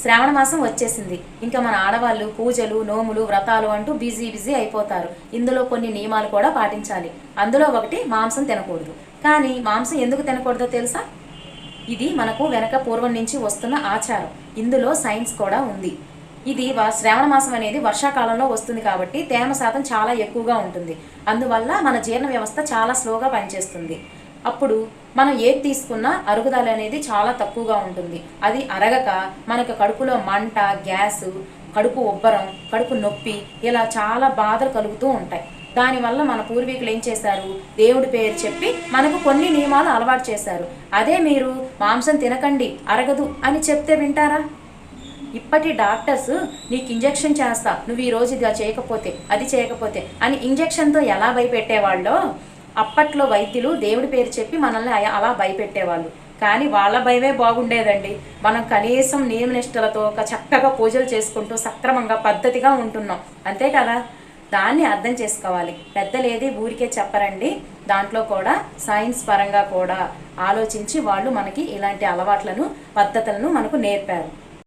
శ్రావణ మాసం వచ్చేసింది. ఇంకా మన ఆడవాళ్ళు పూజలు, నోములు, వ్రతాలు అంటూ బిజీ అయిపోతారు. ఇందులో కొన్ని నియమాలు కూడా పాటించాలి. అందులో ఒకటి మాంసం తినకూడదు. కానీ మాంసం ఎందుకు తినకూడదో తెలుసా? ఇది మనకు వెనక పూర్వం నుంచి వస్తున్న ఆచారం. ఇందులో సైన్స్ కూడా ఉంది. ఇది శ్రావణ మాసం అనేది వర్షాకాలంలో వస్తుంది కాబట్టి తేమ శాతం చాలా ఎక్కువగా ఉంటుంది. అందువల్ల మన జీర్ణ వ్యవస్థ చాలా స్లోగా పనిచేస్తుంది. అప్పుడు మనం ఏది తీసుకున్నా అరుగుదల అనేది చాలా తక్కువగా ఉంటుంది. అది అరగక మనకు కడుపులో మంట, గ్యాసు, కడుపు ఉబ్బరం, కడుపు నొప్పి ఇలా చాలా బాధలు కలుగుతూ ఉంటాయి. దానివల్ల మన పూర్వీకులు ఏం చేశారు? దేవుడి పేరు చెప్పి మనకు కొన్ని నియమాలు అలవాటు చేశారు. అదే మీరు మాంసం తినకండి అరగదు అని చెప్తే వింటారా? ఇప్పటి డాక్టర్స్ నీకు ఇంజెక్షన్ చేస్తా, నువ్వు ఈరోజు ఇది చేయకపోతే అది చేయకపోతే అని ఇంజెక్షన్తో ఎలా భయపెట్టేవాళ్ళో అప్పట్లో వైద్యులు దేవుడి పేరు చెప్పి మనల్ని అలా భయపెట్టేవాళ్ళు. కానీ వాళ్ళ భయమే బాగుండేదండి. మనం కనీసం నియమనిష్టలతో చక్కగా పూజలు చేసుకుంటూ సక్రమంగా పద్ధతిగా ఉంటున్నాం, అంతే కదా? దాన్ని అర్థం చేసుకోవాలి. పెద్దలేది ఊరికే చెప్పరండి. దాంట్లో కూడా సైన్స్ పరంగా కూడా ఆలోచించి వాళ్ళు మనకి ఇలాంటి అలవాట్లను, పద్ధతులను మనకు నేర్పారు.